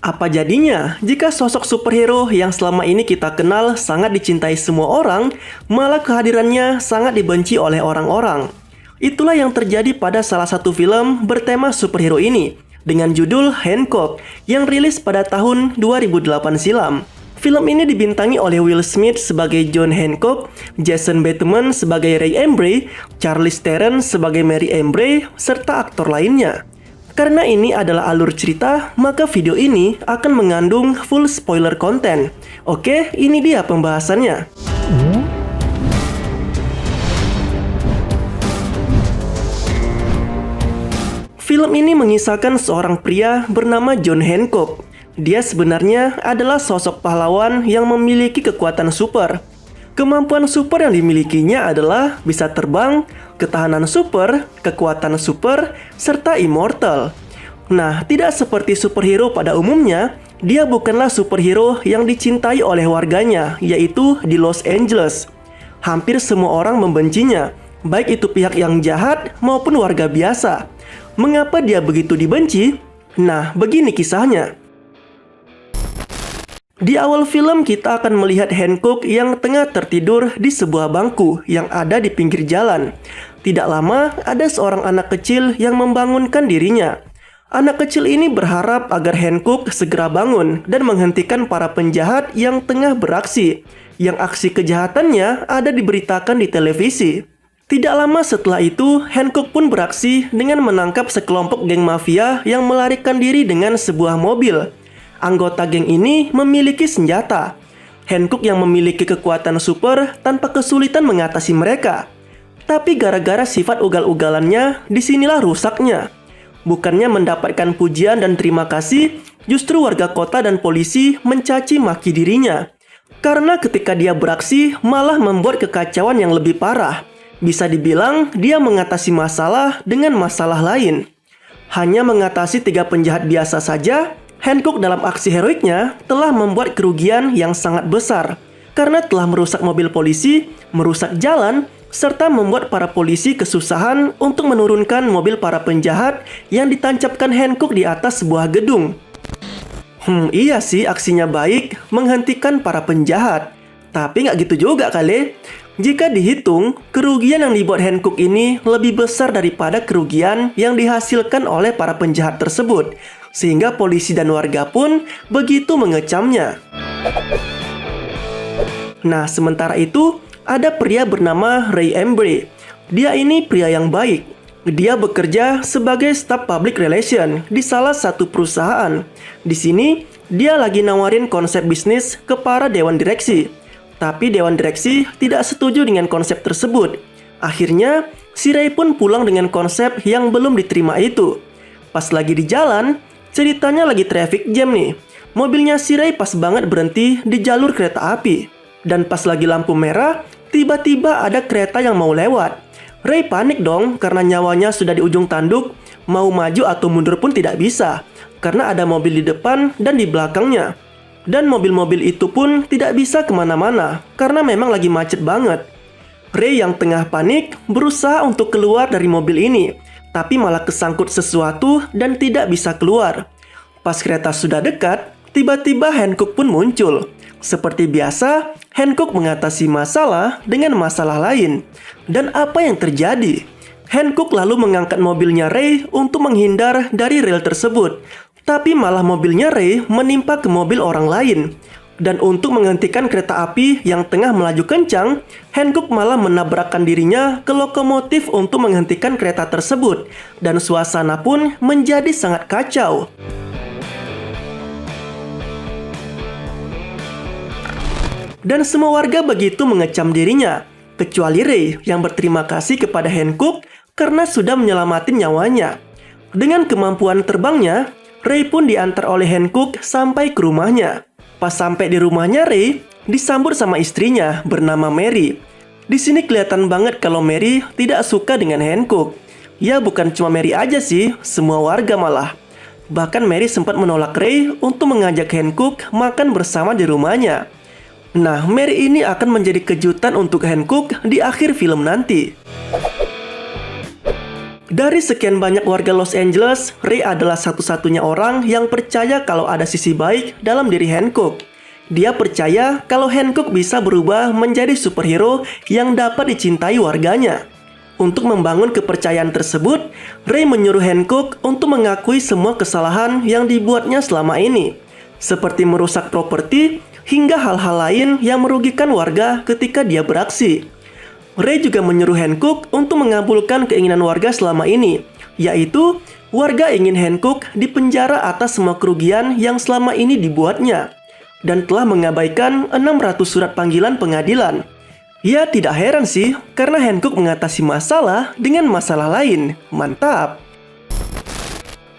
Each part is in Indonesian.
Apa jadinya jika sosok superhero yang selama ini kita kenal sangat dicintai semua orang, malah kehadirannya sangat dibenci oleh orang-orang? Itulah yang terjadi pada salah satu film bertema superhero ini, dengan judul Hancock, yang rilis pada tahun 2008 silam. Film ini dibintangi oleh Will Smith sebagai John Hancock, Jason Bateman sebagai Ray Embry, Charlize Theron sebagai Mary Embry, serta aktor lainnya. Karena ini adalah alur cerita, maka video ini akan mengandung full spoiler konten. Oke, ini dia pembahasannya. Film ini mengisahkan seorang pria bernama John Hancock. Dia sebenarnya adalah sosok pahlawan yang memiliki kekuatan super. Kemampuan super yang dimilikinya adalah bisa terbang, ketahanan super, kekuatan super, serta immortal. Nah, tidak seperti superhero pada umumnya, dia bukanlah superhero yang dicintai oleh warganya, yaitu di Los Angeles. Hampir semua orang membencinya, baik itu pihak yang jahat maupun warga biasa. Mengapa dia begitu dibenci? Nah, begini kisahnya. Di awal film kita akan melihat Hancock yang tengah tertidur di sebuah bangku yang ada di pinggir jalan. Tidak lama, ada seorang anak kecil yang membangunkan dirinya. Anak kecil ini berharap agar Hancock segera bangun dan menghentikan para penjahat yang tengah beraksi, yang aksi kejahatannya ada diberitakan di televisi. Tidak lama setelah itu, Hancock pun beraksi dengan menangkap sekelompok geng mafia yang melarikan diri dengan sebuah mobil. Anggota geng ini memiliki senjata. Hancock yang memiliki kekuatan super tanpa kesulitan mengatasi mereka. Tapi gara-gara sifat ugal-ugalannya, disinilah rusaknya. Bukannya mendapatkan pujian dan terima kasih, justru warga kota dan polisi mencaci maki dirinya. Karena ketika dia beraksi, malah membuat kekacauan yang lebih parah. Bisa dibilang, dia mengatasi masalah dengan masalah lain. Hanya mengatasi 3 penjahat biasa saja, Hancock dalam aksi heroiknya telah membuat kerugian yang sangat besar karena telah merusak mobil polisi, merusak jalan, serta membuat para polisi kesusahan untuk menurunkan mobil para penjahat yang ditancapkan Hancock di atas sebuah gedung. Iya sih, aksinya baik, menghentikan para penjahat. Tapi nggak gitu juga kali. Jika dihitung, kerugian yang dibuat Hancock ini lebih besar daripada kerugian yang dihasilkan oleh para penjahat tersebut. Sehingga polisi dan warga pun begitu mengecamnya. Nah, sementara itu, ada pria bernama Ray Embry. Dia ini pria yang baik. Dia bekerja sebagai staf public relation di salah satu perusahaan. Di sini, dia lagi nawarin konsep bisnis ke para dewan direksi. Tapi dewan direksi tidak setuju dengan konsep tersebut. Akhirnya, si Ray pun pulang dengan konsep yang belum diterima itu. Pas lagi di jalan, ceritanya lagi traffic jam nih. Mobilnya si Ray pas banget berhenti di jalur kereta api. Dan pas lagi lampu merah, tiba-tiba ada kereta yang mau lewat. Ray panik dong karena nyawanya sudah di ujung tanduk. Mau maju atau mundur pun tidak bisa, karena ada mobil di depan dan di belakangnya. Dan mobil-mobil itu pun tidak bisa kemana-mana, karena memang lagi macet banget. Ray yang tengah panik berusaha untuk keluar dari mobil ini, tapi malah kesangkut sesuatu dan tidak bisa keluar. Pas kereta sudah dekat, tiba-tiba Hancock pun muncul. Seperti biasa, Hancock mengatasi masalah dengan masalah lain. Dan apa yang terjadi? Hancock lalu mengangkat mobilnya Ray untuk menghindar dari rel tersebut. Tapi malah mobilnya Ray menimpa ke mobil orang lain. Dan untuk menghentikan kereta api yang tengah melaju kencang, Hancock malah menabrakkan dirinya ke lokomotif untuk menghentikan kereta tersebut. Dan suasana pun menjadi sangat kacau. Dan semua warga begitu mengecam dirinya, kecuali Ray yang berterima kasih kepada Hancock karena sudah menyelamatin nyawanya. Dengan kemampuan terbangnya, Ray pun diantar oleh Hancock sampai ke rumahnya. Pas sampai di rumahnya Ray, disambut sama istrinya bernama Mary. Di sini kelihatan banget kalau Mary tidak suka dengan Hancock. Ya bukan cuma Mary aja sih, semua warga malah. Bahkan Mary sempat menolak Ray untuk mengajak Hancock makan bersama di rumahnya. Nah, Mary ini akan menjadi kejutan untuk Hancock di akhir film nanti. Dari sekian banyak warga Los Angeles, Ray adalah satu-satunya orang yang percaya kalau ada sisi baik dalam diri Hancock. Dia percaya kalau Hancock bisa berubah menjadi superhero yang dapat dicintai warganya. Untuk membangun kepercayaan tersebut, Ray menyuruh Hancock untuk mengakui semua kesalahan yang dibuatnya selama ini, seperti merusak properti hingga hal-hal lain yang merugikan warga ketika dia beraksi. Ray juga menyuruh Hancock untuk mengabulkan keinginan warga selama ini, yaitu warga ingin Hancock dipenjara atas semua kerugian yang selama ini dibuatnya, dan telah mengabaikan 600 surat panggilan pengadilan. Ya tidak heran sih, karena Hancock mengatasi masalah dengan masalah lain. Mantap!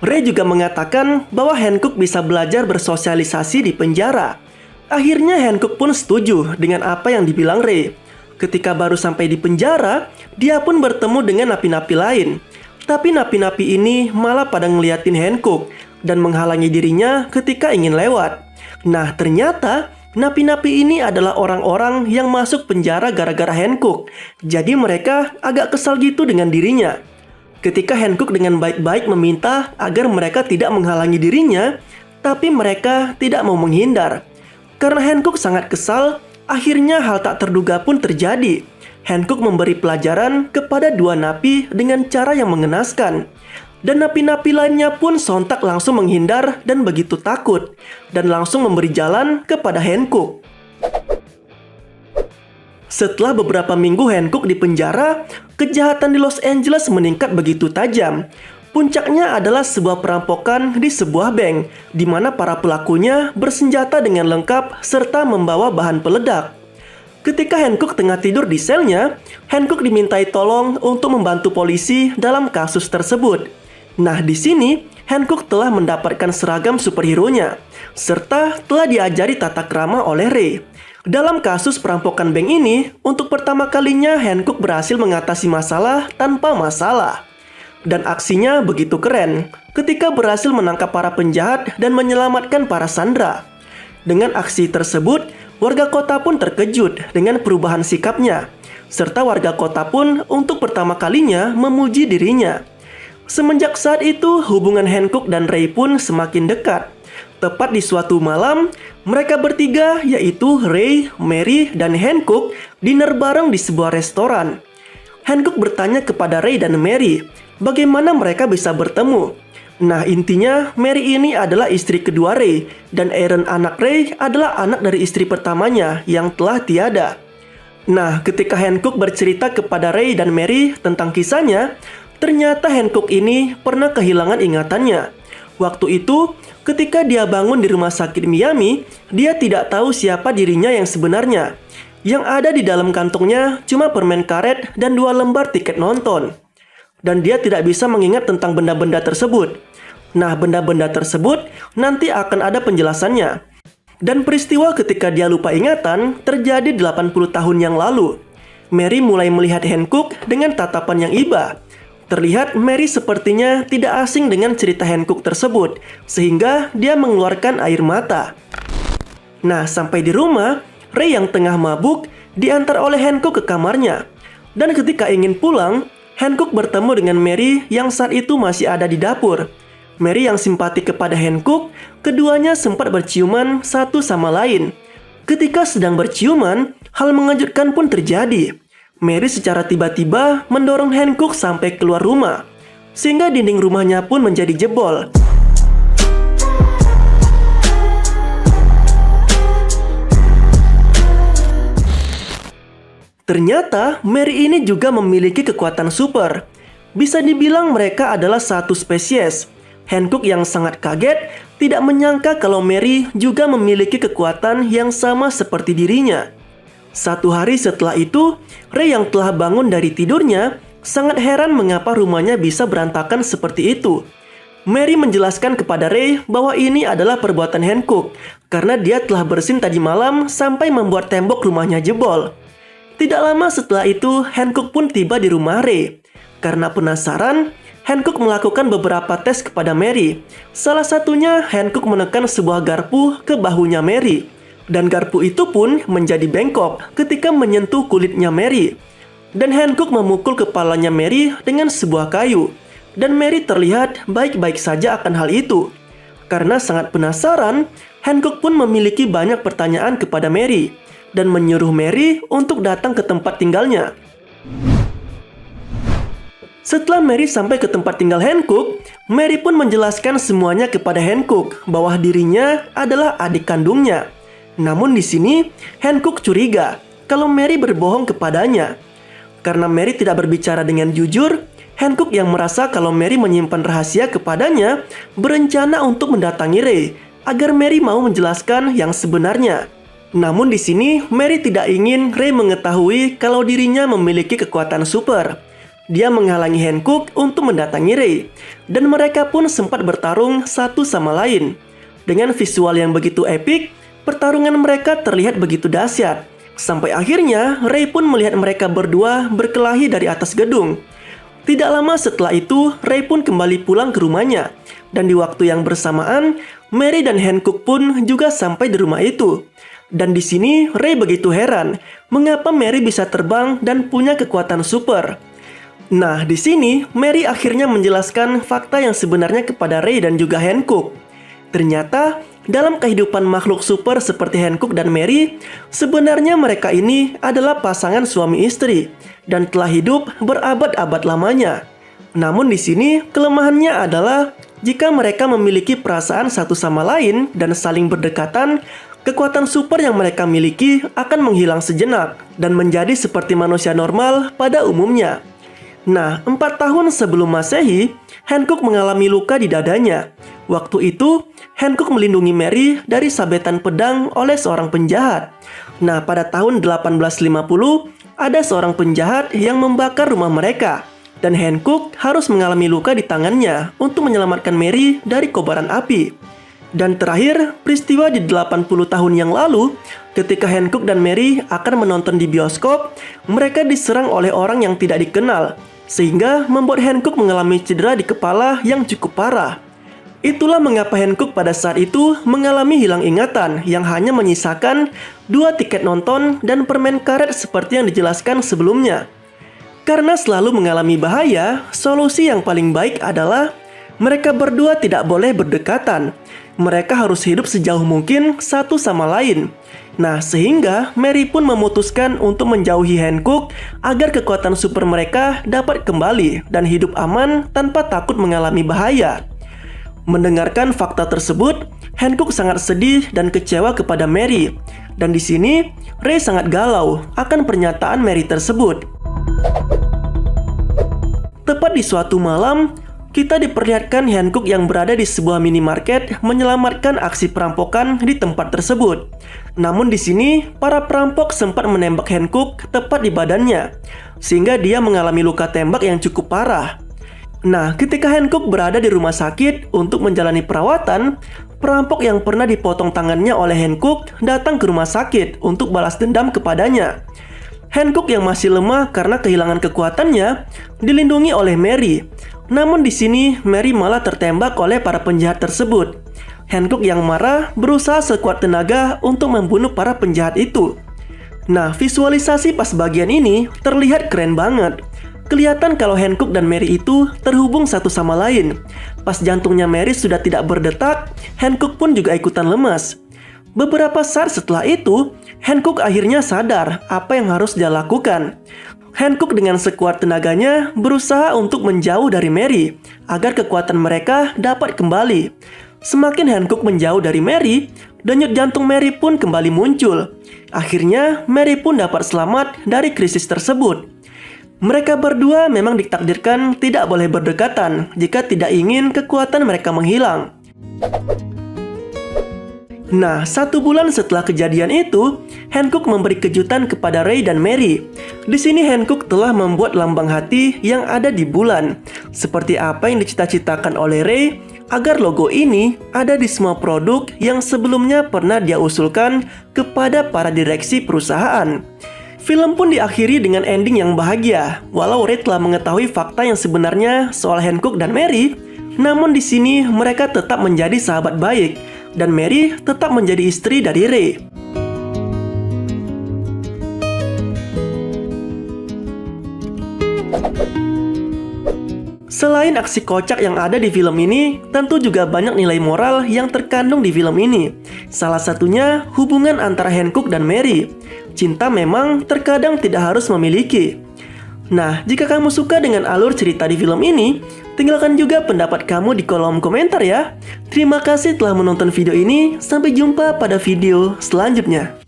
Ray juga mengatakan bahwa Hancock bisa belajar bersosialisasi di penjara. Akhirnya Hancock pun setuju dengan apa yang dibilang Ray. Ketika baru sampai di penjara, dia pun bertemu dengan napi-napi lain. Tapi napi-napi ini malah pada ngeliatin Hancock dan menghalangi dirinya ketika ingin lewat. Nah, ternyata napi-napi ini adalah orang-orang yang masuk penjara gara-gara Hancock. Jadi mereka agak kesal gitu dengan dirinya. Ketika Hancock dengan baik-baik meminta agar mereka tidak menghalangi dirinya, tapi mereka tidak mau menghindar. Karena Hancock sangat kesal, akhirnya hal tak terduga pun terjadi. Hancock memberi pelajaran kepada dua napi dengan cara yang mengenaskan. Dan napi-napi lainnya pun sontak langsung menghindar dan begitu takut. Dan langsung memberi jalan kepada Hancock. Setelah beberapa minggu Hancock di penjara, kejahatan di Los Angeles meningkat begitu tajam. Puncaknya adalah sebuah perampokan di sebuah bank, di mana para pelakunya bersenjata dengan lengkap serta membawa bahan peledak. Ketika Hancock tengah tidur di selnya, Hancock dimintai tolong untuk membantu polisi dalam kasus tersebut. Nah, di sini Hancock telah mendapatkan seragam superhero-nya, serta telah diajari tata krama oleh Ray. Dalam kasus perampokan bank ini, untuk pertama kalinya Hancock berhasil mengatasi masalah tanpa masalah. Dan aksinya begitu keren ketika berhasil menangkap para penjahat dan menyelamatkan para sandera. Dengan aksi tersebut, warga kota pun terkejut dengan perubahan sikapnya, serta warga kota pun untuk pertama kalinya memuji dirinya. Semenjak saat itu, hubungan Hancock dan Ray pun semakin dekat. Tepat di suatu malam, mereka bertiga yaitu Ray, Mary, dan Hancock dinner bareng di sebuah restoran. Hancock bertanya kepada Ray dan Mary, bagaimana mereka bisa bertemu? Nah, intinya Mary ini adalah istri kedua Ray, dan Aaron anak Ray adalah anak dari istri pertamanya yang telah tiada. Nah, ketika Hancock bercerita kepada Ray dan Mary tentang kisahnya, ternyata Hancock ini pernah kehilangan ingatannya. Waktu itu, ketika dia bangun di rumah sakit Miami, dia tidak tahu siapa dirinya yang sebenarnya. Yang ada di dalam kantongnya cuma permen karet dan 2 lembar tiket nonton. Dan dia tidak bisa mengingat tentang benda-benda tersebut. Nah, benda-benda tersebut nanti akan ada penjelasannya. Dan peristiwa ketika dia lupa ingatan terjadi 80 tahun yang lalu. Mary mulai melihat Hancock dengan tatapan yang iba. Terlihat Mary sepertinya tidak asing dengan cerita Hancock tersebut, sehingga dia mengeluarkan air mata. Nah, sampai di rumah, Ray yang tengah mabuk diantar oleh Hancock ke kamarnya. Dan ketika ingin pulang, Hancock bertemu dengan Mary yang saat itu masih ada di dapur. Mary yang simpati kepada Hancock, keduanya sempat berciuman satu sama lain. Ketika sedang berciuman, hal mengejutkan pun terjadi. Mary secara tiba-tiba mendorong Hancock sampai keluar rumah, sehingga dinding rumahnya pun menjadi jebol. Ternyata Mary ini juga memiliki kekuatan super. Bisa dibilang mereka adalah satu spesies. Hancock yang sangat kaget tidak menyangka kalau Mary juga memiliki kekuatan yang sama seperti dirinya. Satu hari setelah itu, Ray yang telah bangun dari tidurnya sangat heran mengapa rumahnya bisa berantakan seperti itu. Mary menjelaskan kepada Ray bahwa ini adalah perbuatan Hancock karena dia telah bersin tadi malam sampai membuat tembok rumahnya jebol. Tidak lama setelah itu, Hancock pun tiba di rumah Ray. Karena penasaran, Hancock melakukan beberapa tes kepada Mary. Salah satunya, Hancock menekan sebuah garpu ke bahunya Mary. Dan garpu itu pun menjadi bengkok ketika menyentuh kulitnya Mary. dan Hancock memukul kepalanya Mary dengan sebuah kayu. Dan Mary terlihat baik-baik saja akan hal itu. Karena sangat penasaran, Hancock pun memiliki banyak pertanyaan kepada Mary dan menyuruh Mary untuk datang ke tempat tinggalnya. Setelah Mary sampai ke tempat tinggal Hancock, Mary pun menjelaskan semuanya kepada Hancock bahwa dirinya adalah adik kandungnya. Namun di sini Hancock curiga kalau Mary berbohong kepadanya. Karena Mary tidak berbicara dengan jujur, Hancock yang merasa kalau Mary menyimpan rahasia kepadanya berencana untuk mendatangi Ray agar Mary mau menjelaskan yang sebenarnya. Namun di sini Mary tidak ingin Ray mengetahui kalau dirinya memiliki kekuatan super. Dia menghalangi Hancock untuk mendatangi Ray, dan mereka pun sempat bertarung satu sama lain. Dengan visual yang begitu epik, pertarungan mereka terlihat begitu dahsyat. Sampai akhirnya Ray pun melihat mereka berdua berkelahi dari atas gedung. Tidak lama setelah itu, Ray pun kembali pulang ke rumahnya. Dan di waktu yang bersamaan, Mary dan Hancock pun juga sampai di rumah itu. Dan di sini Ray begitu heran, mengapa Mary bisa terbang dan punya kekuatan super. Nah, di sini Mary akhirnya menjelaskan fakta yang sebenarnya kepada Ray dan juga Hancock. Ternyata, dalam kehidupan makhluk super seperti Hancock dan Mary, sebenarnya mereka ini adalah pasangan suami istri dan telah hidup berabad-abad lamanya. Namun di sini kelemahannya adalah jika mereka memiliki perasaan satu sama lain dan saling berdekatan, kekuatan super yang mereka miliki akan menghilang sejenak dan menjadi seperti manusia normal pada umumnya. Nah, 4 tahun sebelum Masehi, Hancock mengalami luka di dadanya. Waktu itu, Hancock melindungi Mary dari sabetan pedang oleh seorang penjahat. Nah, pada tahun 1850, ada seorang penjahat yang membakar rumah mereka. Dan Hancock harus mengalami luka di tangannya untuk menyelamatkan Mary dari kobaran api. Dan terakhir, peristiwa di 80 tahun yang lalu, ketika Hancock dan Mary akan menonton di bioskop, mereka diserang oleh orang yang tidak dikenal, sehingga membuat Hancock mengalami cedera di kepala yang cukup parah. Itulah mengapa Hancock pada saat itu mengalami hilang ingatan yang hanya menyisakan 2 tiket nonton dan permen karet seperti yang dijelaskan sebelumnya. Karena selalu mengalami bahaya, solusi yang paling baik adalah mereka berdua tidak boleh berdekatan. Mereka harus hidup sejauh mungkin satu sama lain. Nah, sehingga Mary pun memutuskan untuk menjauhi Hancock agar kekuatan super mereka dapat kembali dan hidup aman tanpa takut mengalami bahaya. Mendengarkan fakta tersebut, Hancock sangat sedih dan kecewa kepada Mary. Dan di sini, Ray sangat galau akan pernyataan Mary tersebut. Tepat di suatu malam, kita diperlihatkan Hancock yang berada di sebuah minimarket menyelamatkan aksi perampokan di tempat tersebut. Namun di sini, para perampok sempat menembak Hancock tepat di badannya, sehingga dia mengalami luka tembak yang cukup parah. Nah, ketika Hancock berada di rumah sakit untuk menjalani perawatan, perampok yang pernah dipotong tangannya oleh Hancock datang ke rumah sakit untuk balas dendam kepadanya. Hancock yang masih lemah karena kehilangan kekuatannya dilindungi oleh Mary. Namun di sini Mary malah tertembak oleh para penjahat tersebut. Hancock yang marah berusaha sekuat tenaga untuk membunuh para penjahat itu. Nah, visualisasi pas bagian ini terlihat keren banget. Kelihatan kalau Hancock dan Mary itu terhubung satu sama lain. Pas jantungnya Mary sudah tidak berdetak, Hancock pun juga ikutan lemas. Beberapa saat setelah itu, Hancock akhirnya sadar apa yang harus dia lakukan. Hancock dengan sekuat tenaganya berusaha untuk menjauh dari Mary agar kekuatan mereka dapat kembali. Semakin Hancock menjauh dari Mary, denyut jantung Mary pun kembali muncul. Akhirnya Mary pun dapat selamat dari krisis tersebut. Mereka berdua memang ditakdirkan tidak boleh berdekatan jika tidak ingin kekuatan mereka menghilang. Nah, 1 bulan setelah kejadian itu, Hancock memberi kejutan kepada Ray dan Mary. Di sini Hancock telah membuat lambang hati yang ada di bulan, seperti apa yang dicita-citakan oleh Ray, agar logo ini ada di semua produk yang sebelumnya pernah dia usulkan kepada para direksi perusahaan. Film pun diakhiri dengan ending yang bahagia. Walau Ray telah mengetahui fakta yang sebenarnya soal Hancock dan Mary, namun di sini mereka tetap menjadi sahabat baik. Dan Mary tetap menjadi istri dari Ray. Selain aksi kocak yang ada di film ini, tentu juga banyak nilai moral yang terkandung di film ini. Salah satunya hubungan antara Hancock dan Mary. Cinta memang terkadang tidak harus memiliki. Nah, jika kamu suka dengan alur cerita di film ini, tinggalkan juga pendapat kamu di kolom komentar ya. Terima kasih telah menonton video ini, sampai jumpa pada video selanjutnya.